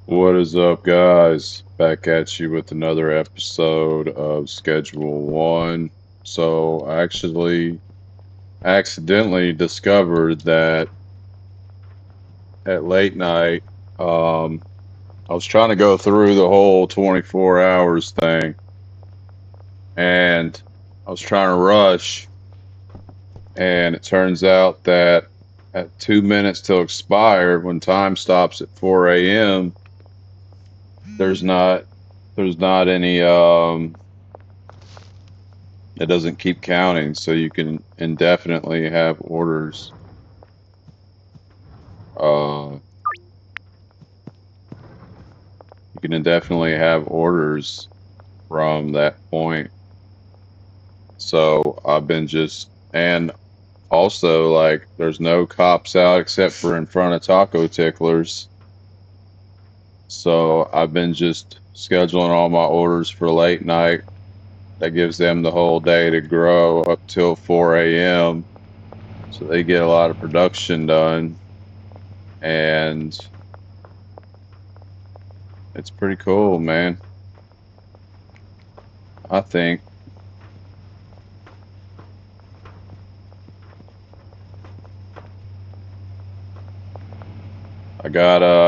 What is up, guys? Back at you with another episode of Schedule One. So, I actually accidentally discovered that at late night, um, I was trying to go through the whole 24 hours thing, and I was trying to rush, and it turns out that at 2 minutes till expire, when time stops at 4 a.m., there's not there's not any it doesn't keep counting, so you can indefinitely have orders. You can indefinitely have orders from that point. So I've been just, and also like, there's no cops out except for in front of taco ticklers. So I've been just scheduling all my orders for late night. That gives them the whole day to grow up till 4 a.m. So they get a lot of production done. And it's pretty cool, man. I think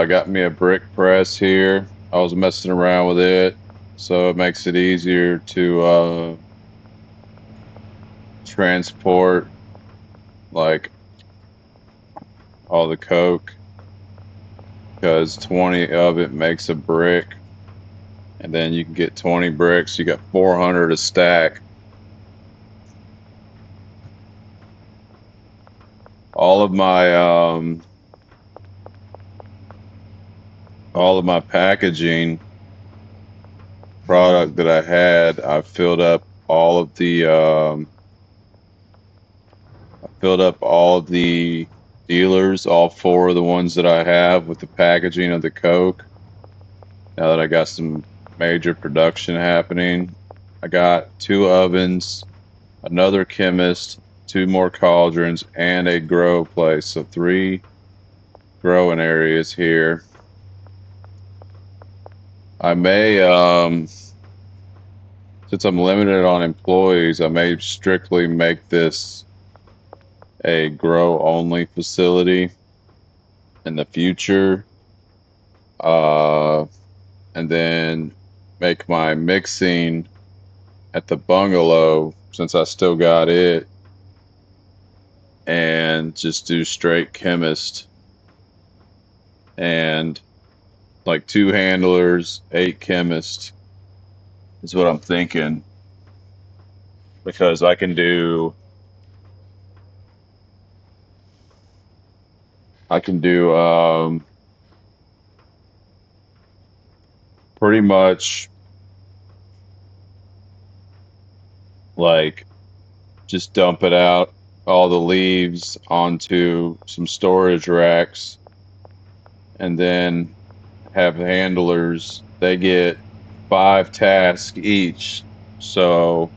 I got me a brick press here. I was messing around with it, so it makes it easier to transport like all the coke because 20 of it makes a brick, and then you can get 20 bricks. You got 400 a stack. All of my all of my packaging product that I had, I filled up all the dealers, all four of the ones that I have with the packaging of the Coke. Now that I got some major production happening, I got two ovens, another chemist, two more cauldrons, and a grow place. So three growing areas here. I may, since I'm limited on employees, I may strictly make this a grow only facility in the future. Uh, and then make my mixing at the bungalow since I still got it, and just do straight chemist and like two handlers, eight chemists is what I'm thinking, because I can do pretty much like just dump it out all the leaves onto some storage racks, and then have handlers. They get five tasks each. So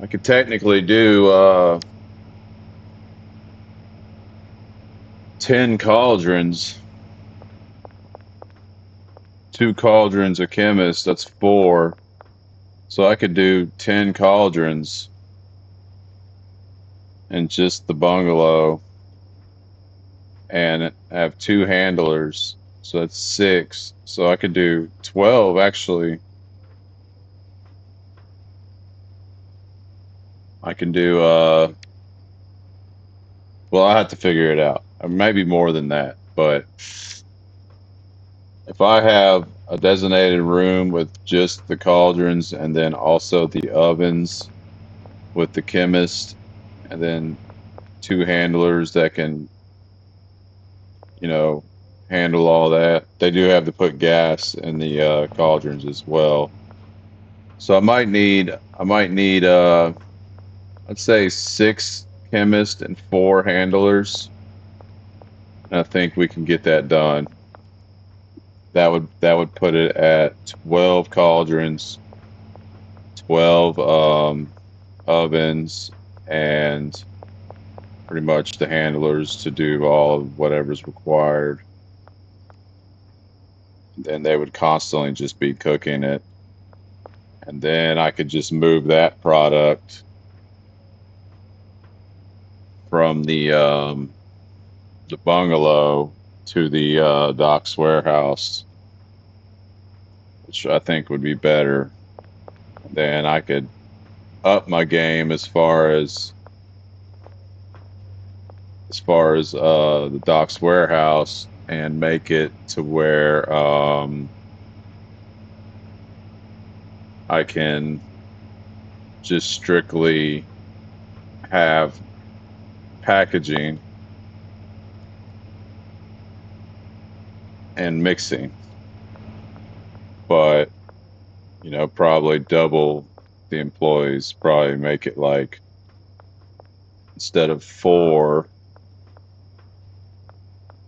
I could technically do 10 cauldrons, two cauldrons a chemist, that's four. So I could do 10 cauldrons in just the bungalow and have two handlers. So that's six. So I could do 12 actually. I can do well, I have to figure it out. Or maybe more than that. But if I have a designated room with just the cauldrons and then also the ovens with the chemist, and then two handlers that can, you know, handle all that. They do have to put gas in the cauldrons as well. So I might need let's say six chemists and four handlers. And I think we can get that done. That would put it at 12 cauldrons, 12 ovens, and pretty much the handlers to do all of whatever's required. and they would constantly just be cooking it. And then I could just move that product from the bungalow to the docks warehouse, which I think would be better. Then I could up my game as far as the docks warehouse and make it to where I can just strictly have packaging and mixing, but probably double the employees. Probably make it like instead of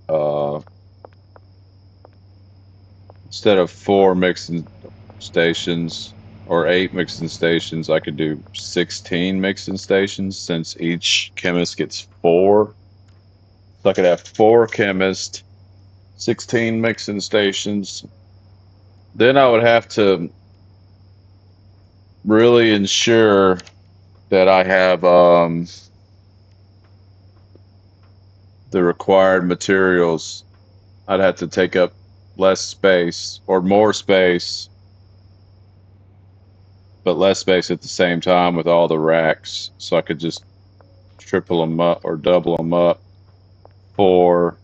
uh, four mixing stations or 8 mixing stations, I could do 16 mixing stations since each chemist gets 4. So I could have 4 chemists, 16 mixing stations. Then I would have to really ensure that I have the required materials. I'd have to take up less space or more space, but less space at the same time with all the racks. So I could just triple them up or double them up for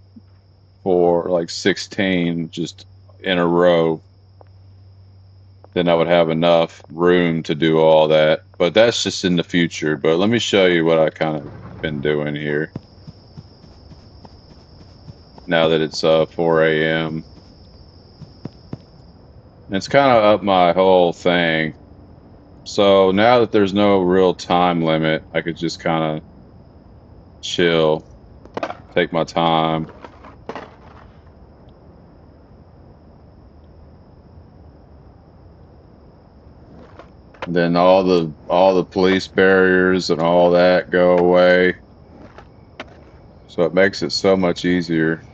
like 16 just in a row. Then I would have enough room to do all that. But that's just in the future. But let me show you what I kind of been doing here. Now that it's 4 a.m. It's kind of up my whole thing. So now that there's no real time limit, I could just kind of chill, take my time. Then all the police barriers and all that go away. So it makes it so much easier.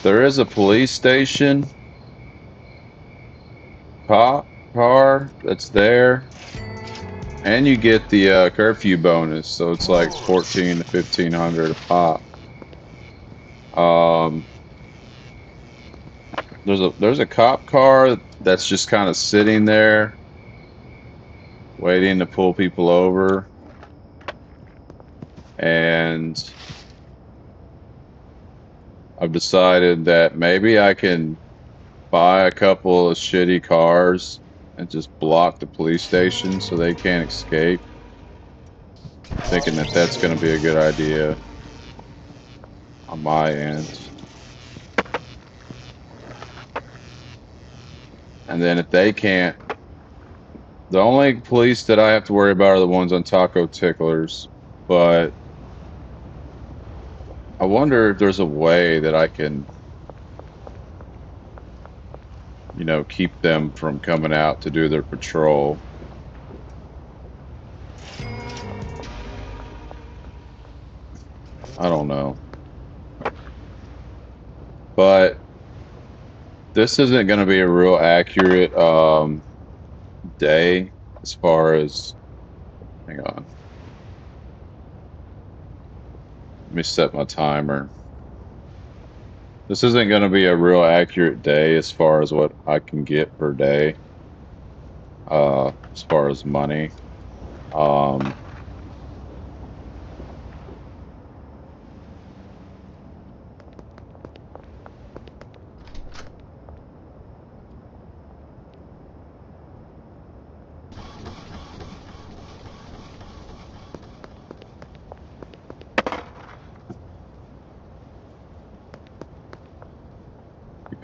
There is a police station cop car that's there, and you get the curfew bonus, so it's like 14 to 1500 a pop. Um, there's a cop car that's just kind of sitting there, waiting to pull people over, and I've decided that maybe I can buy a couple of shitty cars and just block the police station so they can't escape. Thinking that that's going to be a good idea on my end. And then if they can't, the only police that I have to worry about are the ones on Taco Ticklers. But I wonder if there's a way that I can, keep them from coming out to do their patrol. I don't know. But this isn't going to be a real accurate day as far as, hang on. Let me set my timer. This isn't going to be a real accurate day as far as what I can get per day, as far as money.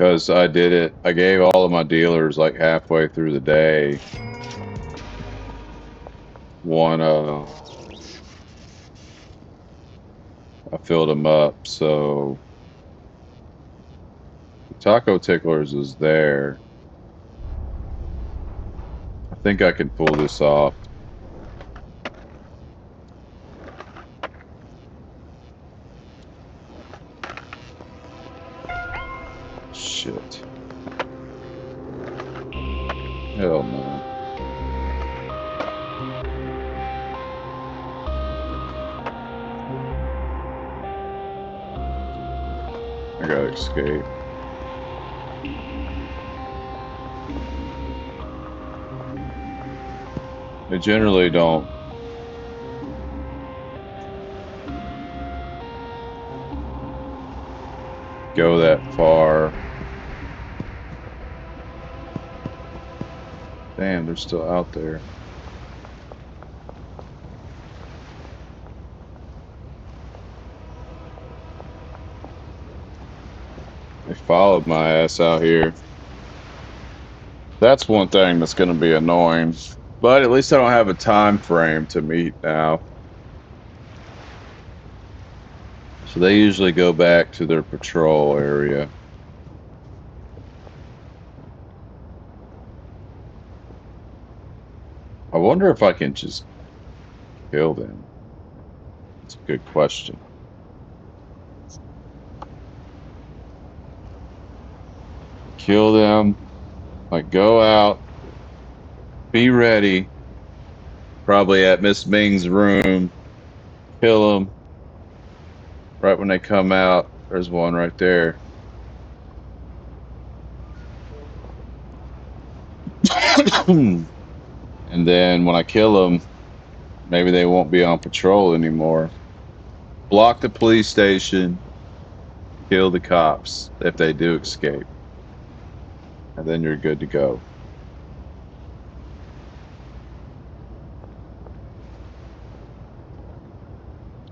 Because I did it, I gave all of my dealers like halfway through the day one, I filled them up. So Taco Ticklers is there. I think I can pull this off. shit. Hell no. I gotta escape. They generally don't go that far. Damn, they're still out there. They followed my ass out here. That's one thing that's going to be annoying. But at least I don't have a time frame to meet now. So they usually go back to their patrol area. I wonder if I can just kill them. That's a good question. Kill them. Like, go out. Be ready. Probably at Miss Ming's room. Kill them. Right when they come out. There's one right there. And then when I kill them, maybe they won't be on patrol anymore. Block the police station. Kill the cops if they do escape. And then you're good to go.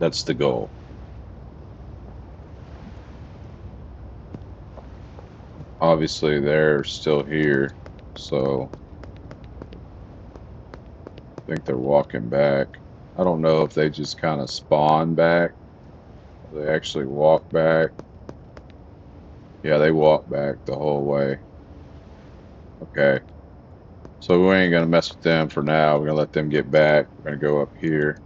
That's the goal. Obviously, they're still here, so I think they're walking back. I don't know if they just kind of spawn back. Or they actually walk back. Yeah, they walk back the whole way. Okay. So we ain't going to mess with them for now. We're going to let them get back. We're going to go up here.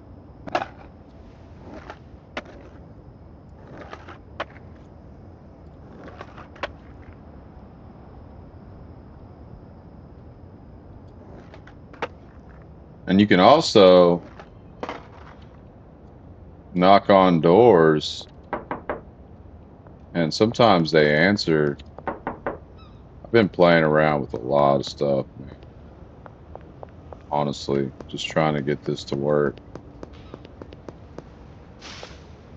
And you can also knock on doors, and sometimes they answer. I've been playing around with a lot of stuff, man. Honestly, just trying to get this to work.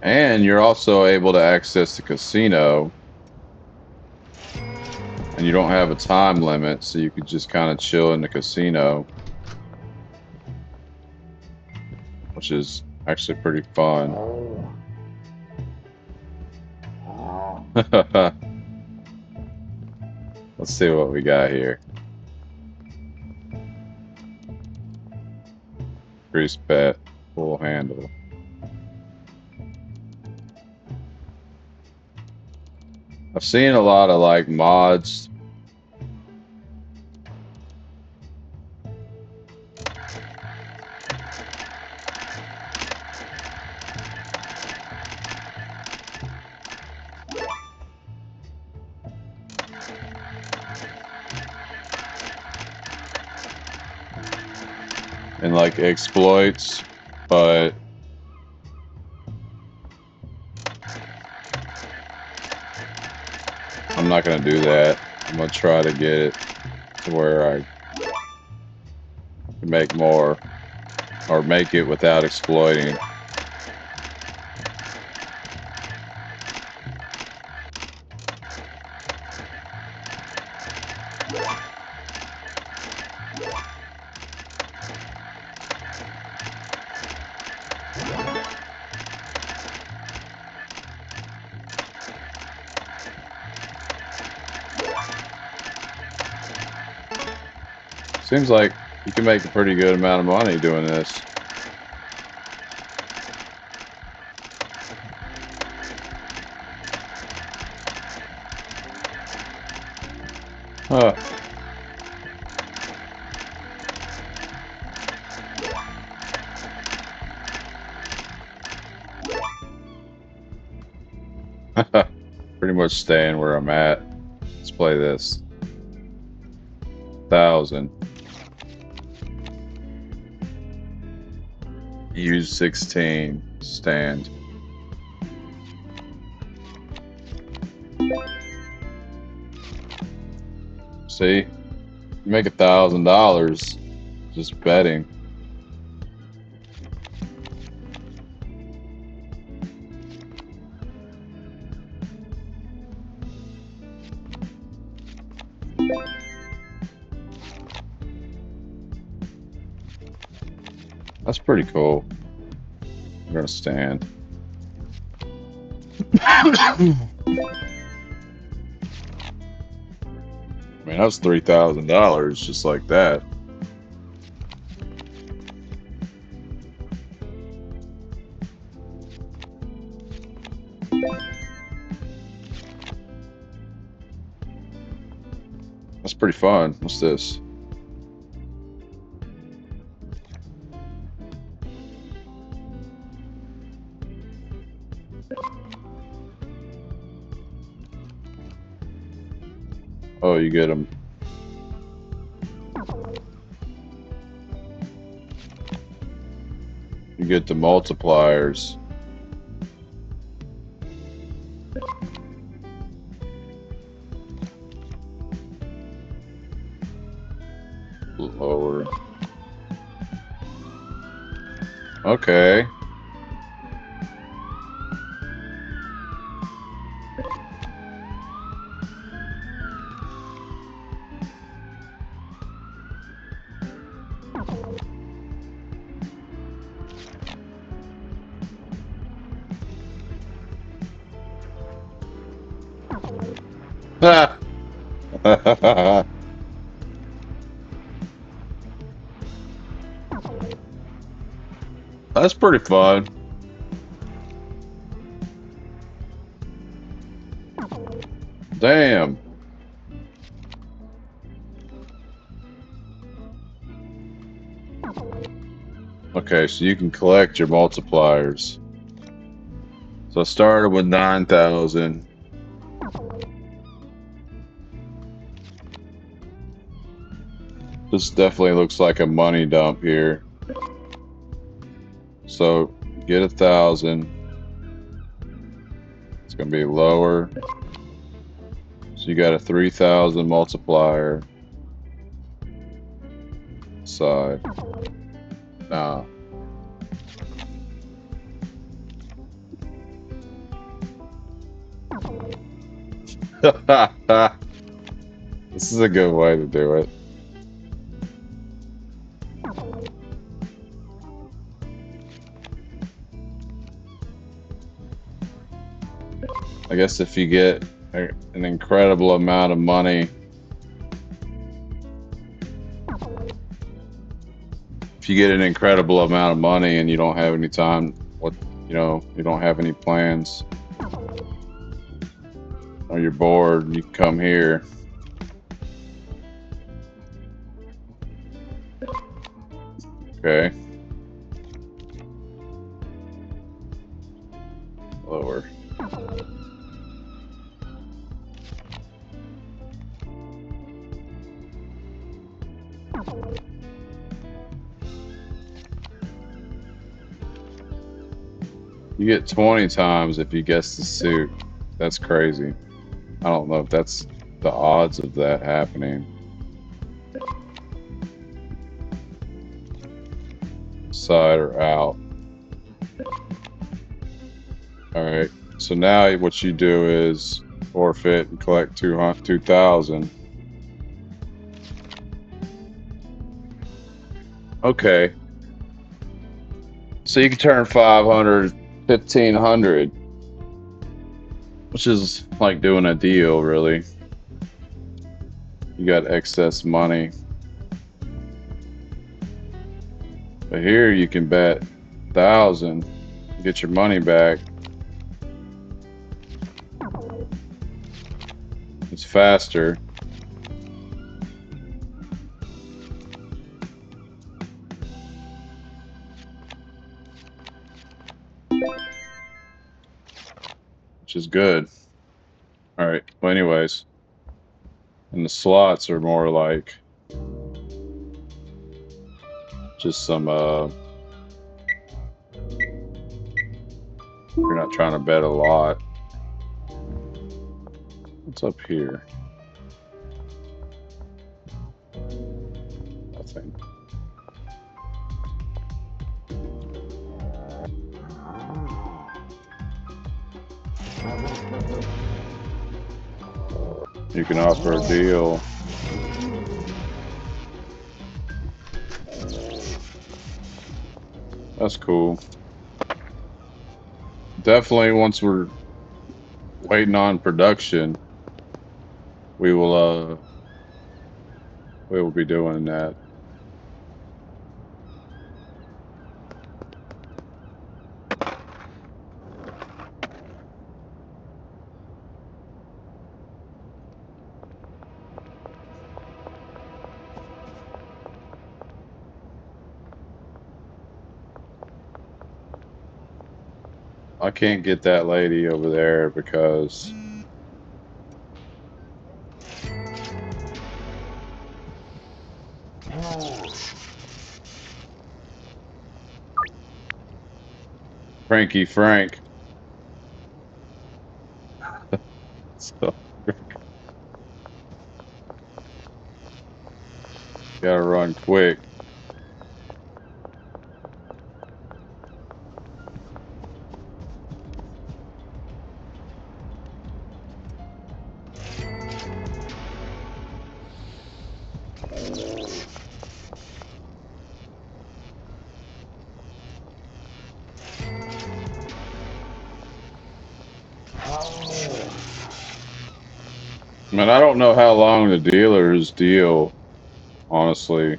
And you're also able to access the casino, and you don't have a time limit, so you could just kind of chill in the casino, which is actually pretty fun. Let's see what we got here. Grease pet, full handle. I've seen a lot of like mods. And like exploits, but I'm not gonna do that. I'm gonna try to get it to where I can make more, or make it without exploiting. Seems like you can make a pretty good amount of money doing this. Huh. Pretty much staying where I'm at. Let's play this. 1,000. Use 16. Stand. See? You make $1,000 just betting. That's pretty cool. I'm gonna stand. I mean, that was $3,000 just like that. That's pretty fun. What's this? Oh, you get them. You get the multipliers. Lower. Okay. That's pretty fun. Damn. Okay, so you can collect your multipliers. So I started with 9,000. This definitely looks like a money dump here. So get 1,000. It's gonna be lower. So you got a 3,000 multiplier. Side. Nah. This is a good way to do it. I guess if you get an incredible amount of money, if you get an incredible amount of money and you don't have any time, you don't have any plans, or you're bored, you come here. Okay. Lower. You get 20 times if you guess the suit. That's crazy. I don't know if that's the odds of that happening. Side or out. Alright, so now what you do is forfeit and collect 2,000. Okay. So you can turn 500, 1,500. Which is like doing a deal, really. You got excess money. But here you can bet 1,000, get your money back. It's faster. Which is good. All right. Well, anyways. And the slots are more like just some, you're not trying to bet a lot. What's up here? Nothing. You can offer a deal. That's cool. Definitely once we're waiting on production, we will be doing that. I can't get that lady over there because Frankie Frank. So gotta run quick. Man, I don't know how long the dealers deal, honestly.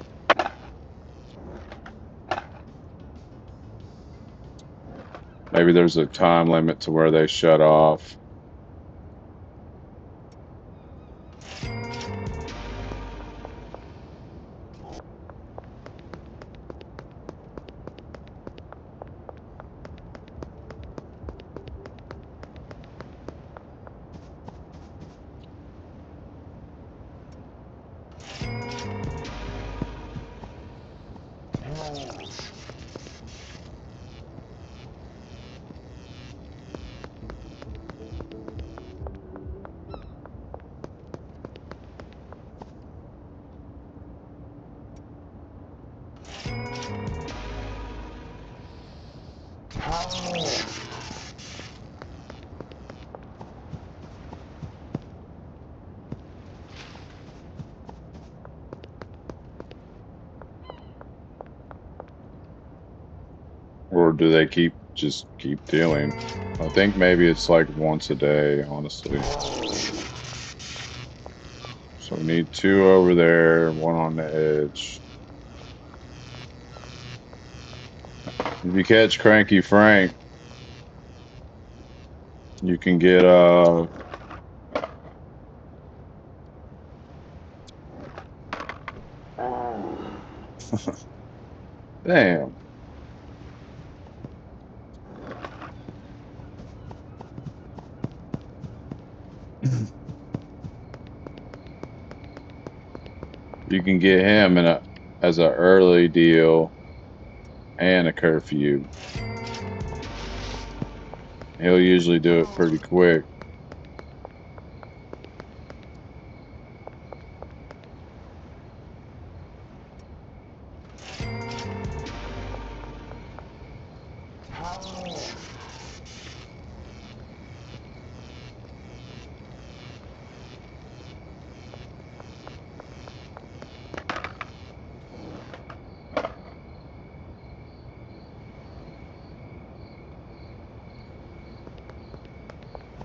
Maybe there's a time limit to where they shut off. Or do they just keep dealing? I think maybe it's like once a day, honestly. So we need two over there, one on the edge. If you catch Cranky Frank, you can get damn. You can get him as an early deal and a curfew. He'll usually do it pretty quick.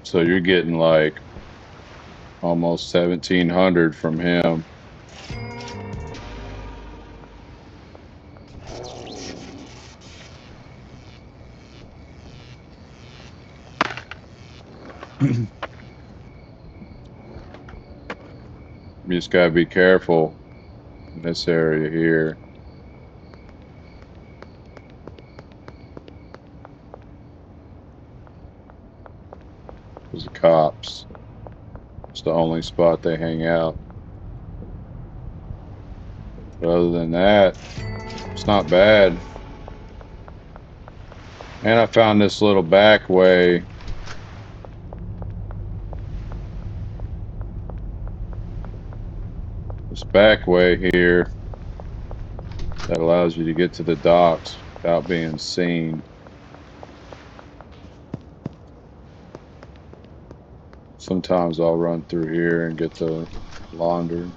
So you're getting like almost 1,700 from him. You just gotta be careful in this area here. There's the cops. It's the only spot they hang out. But other than that, it's not bad. And I found this little back way. This back way here that allows you to get to the docks without being seen. Sometimes I'll run through here and get the launder.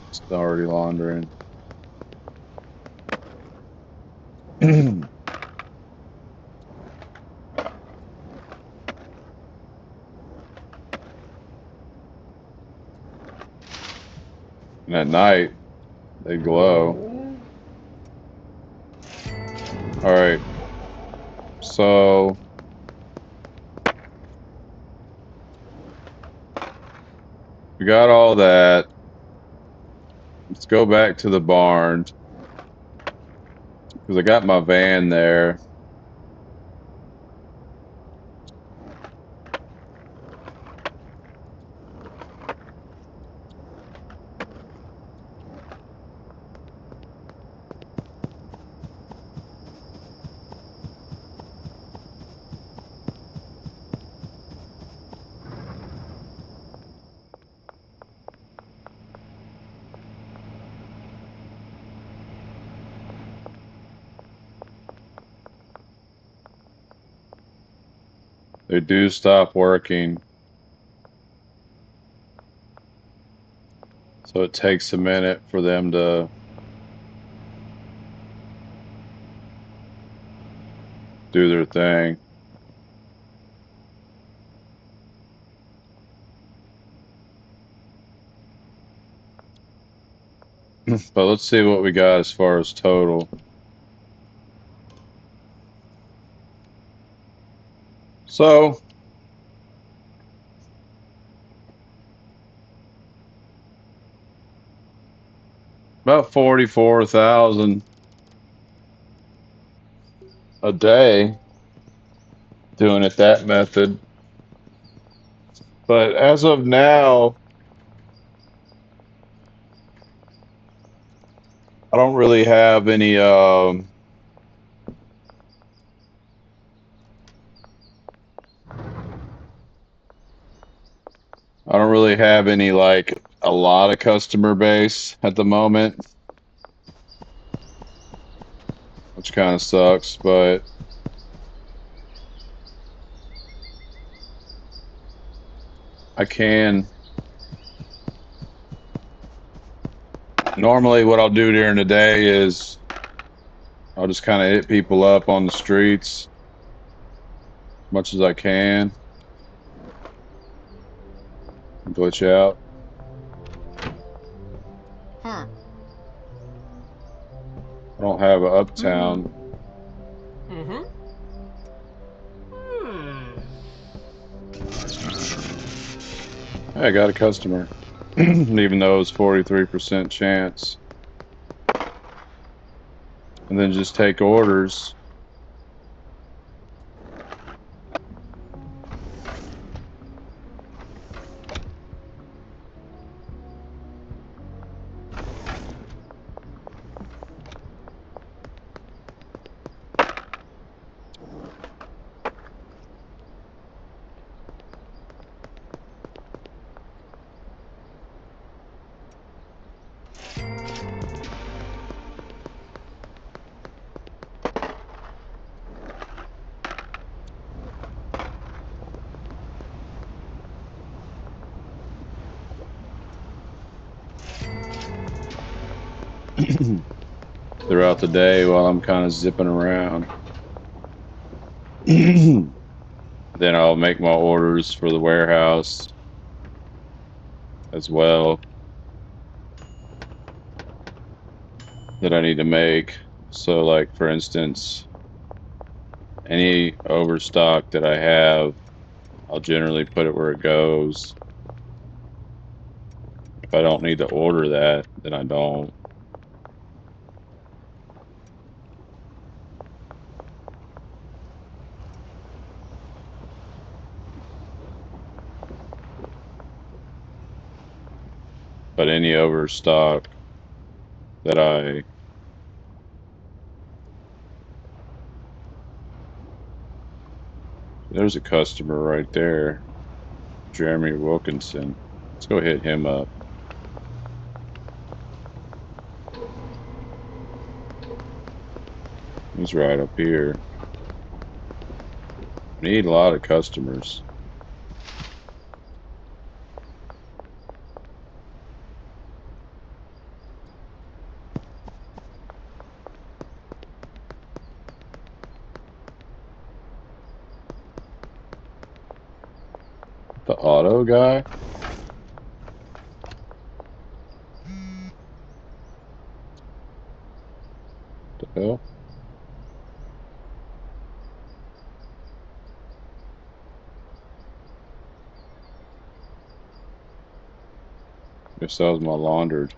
It's already laundering. And at night, they glow. All right. So we got all that. Let's go back to the barn because I got my van there. They do stop working. So it takes a minute for them to do their thing. But let's see what we got as far as total. So about 44,000 a day doing it that method. But as of now, I don't really have any like a lot of customer base at the moment, which kind of sucks, but I can. Normally what I'll do during the day is I'll just kind of hit people up on the streets as much as I can. Glitch out. Huh. I don't have an uptown. Mm-hmm. Hey, I got a customer. Even though it's 43% chance. And then just take orders. Throughout the day while I'm kind of zipping around. Then I'll make my orders for the warehouse as well that I need to make. So, like, for instance, any overstock that I have, I'll generally put it where it goes. If I don't need to order that, then I don't. But any overstock that I. There's a customer right there, Jeremy Wilkinson. Let's go hit him up. He's right up here. Need a lot of customers. The auto guy? The hell? Guess that was my laundered.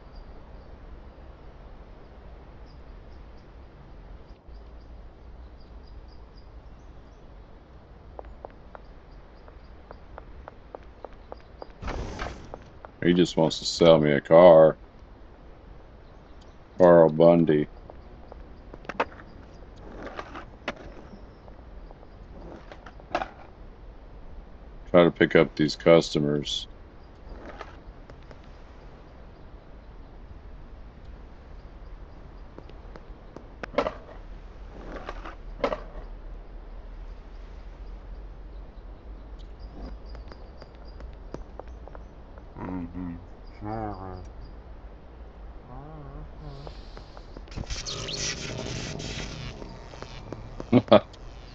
He just wants to sell me a car. Carl Bundy. Try to pick up these customers.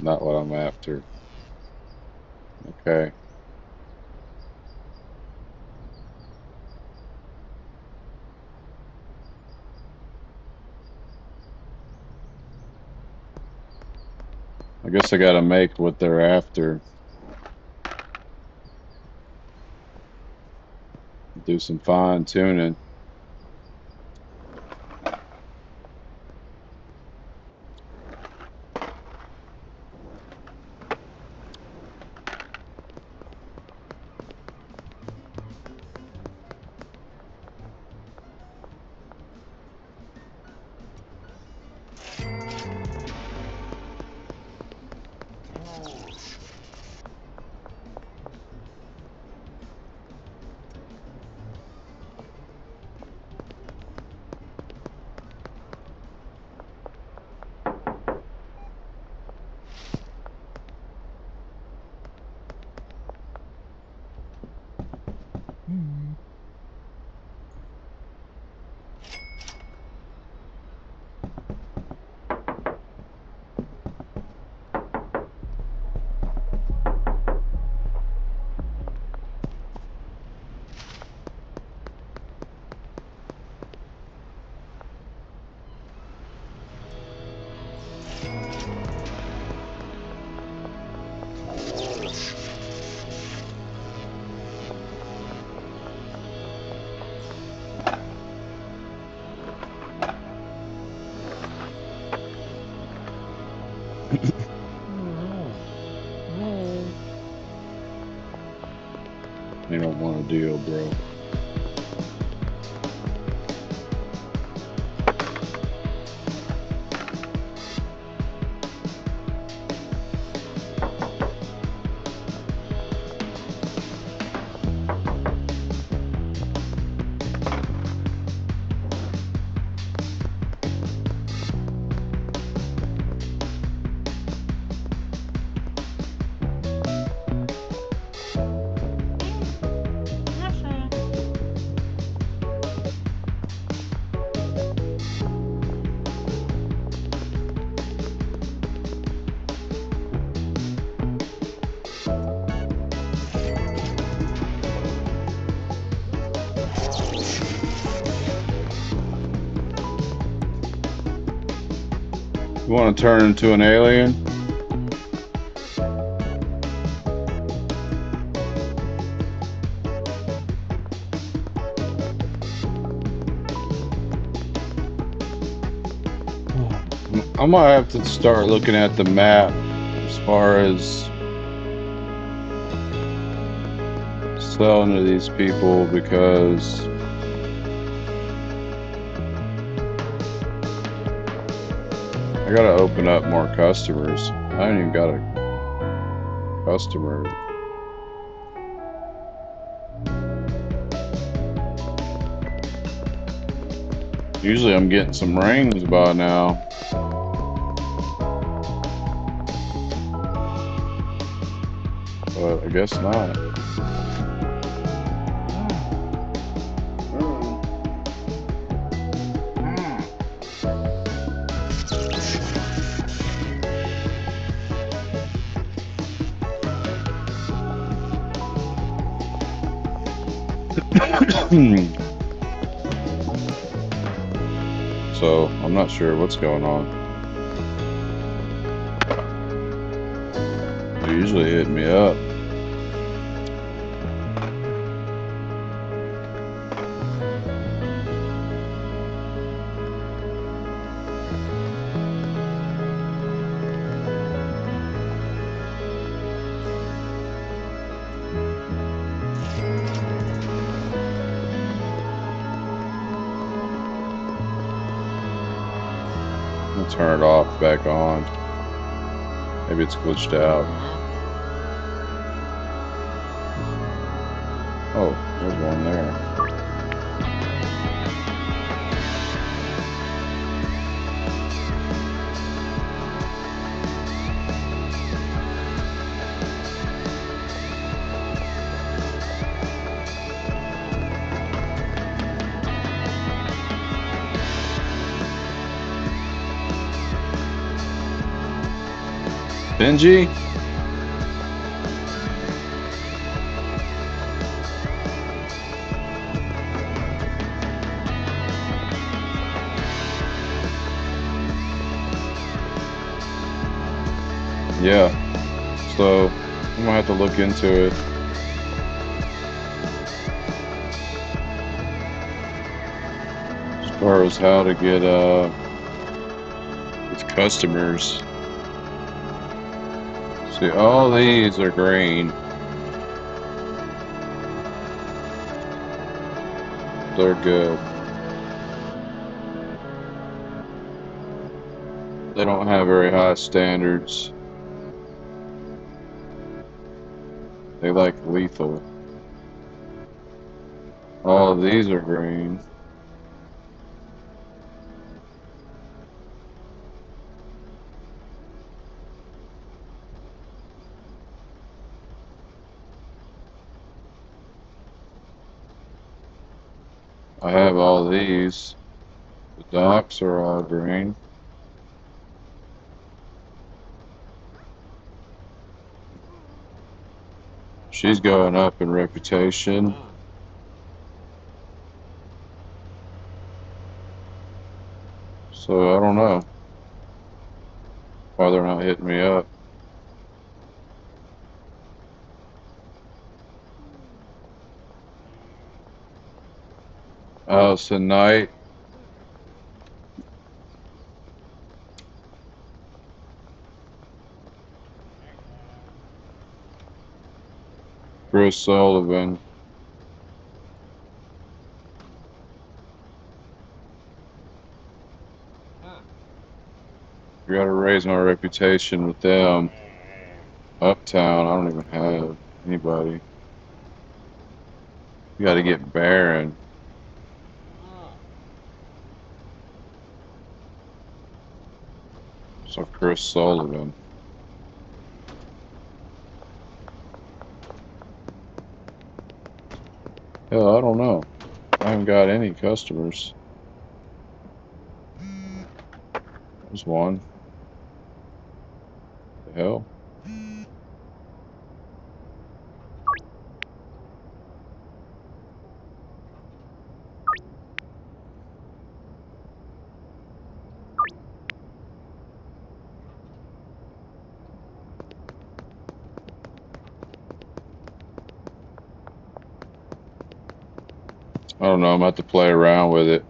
Not what I'm after. Okay. I guess I gotta make what they're after. Do some fine tuning. They don't want a deal, bro. You want to turn into an alien? I might have to start looking at the map as far as selling to these people because I gotta open up more customers. I haven't even got a customer. Usually I'm getting some rings by now. But I guess not. So I'm not sure what's going on. They usually hit me up. I'll turn it off, back on. Maybe it's glitched out. Oh, there's one there. Benji? Yeah. So I'm gonna have to look into it. As far as how to get with customers. See, all these are green. They're good. They don't have very high standards. They like lethal. All of these are green. I have all these. The docks are all green. She's going up in reputation. So I don't know why they're not hitting me up. Allison Knight. Chris Sullivan. I gotta raise my reputation with them. Uptown, I don't even have anybody. You gotta get Baron. So Chris Sullivan. Hell, I don't know. I haven't got any customers. There's one. The hell? I don't know. I'm about to play around with it.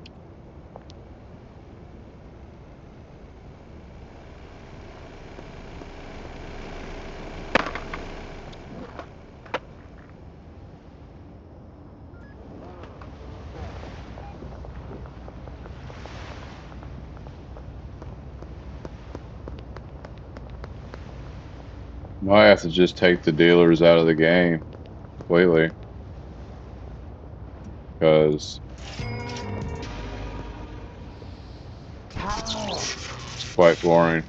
Might have to just take the dealers out of the game completely, because it's quite boring.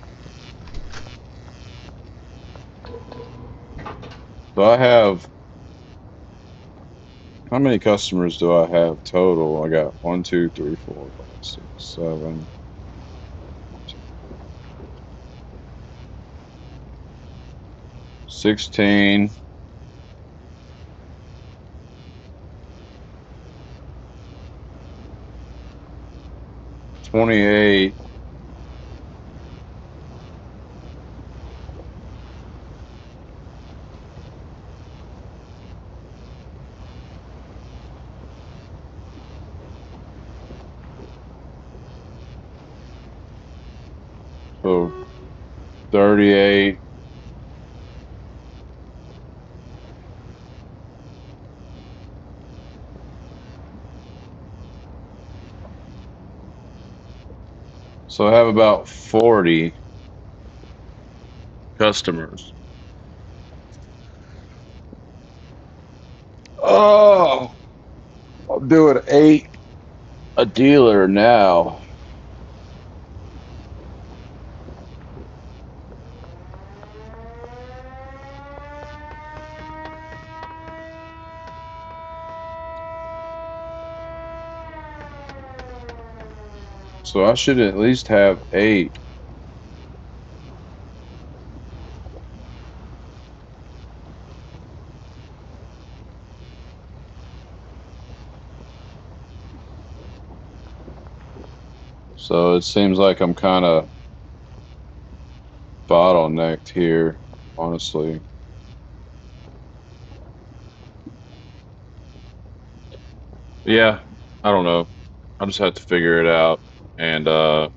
So I have, how many customers do I have total? I got 1, 2, 3, 4, 5, 6, 7, 16. $28. So 38. So I have about 40 customers. Oh, I'm doing 8 a dealer now. So I should at least have 8. So it seems like I'm kind of bottlenecked here, honestly. Yeah, I don't know. I just have to figure it out and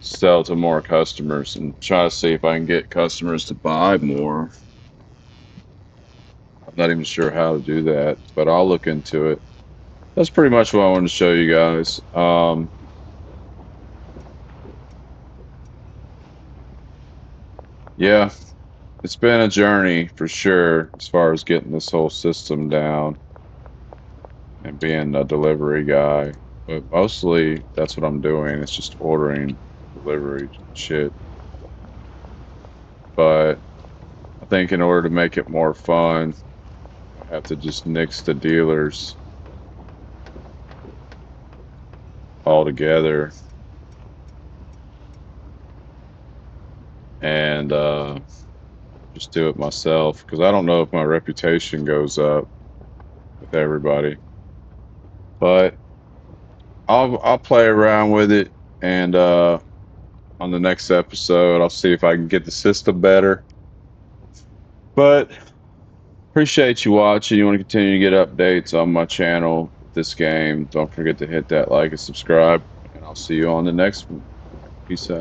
sell to more customers and try to see if I can get customers to buy more. I'm not even sure how to do that, but I'll look into it. That's pretty much what I wanted to show you guys. Yeah, it's been a journey for sure as far as getting this whole system down and being a delivery guy. But mostly that's what I'm doing. It's just ordering delivery shit. But I think in order to make it more fun, I have to just nix the dealers all together and just do it myself because I don't know if my reputation goes up with everybody. But I'll play around with it and on the next episode I'll see if I can get the system better. But appreciate you watching. You want to continue to get updates on my channel with this game, don't forget to hit that like and subscribe, and I'll see you on the next one. Peace out.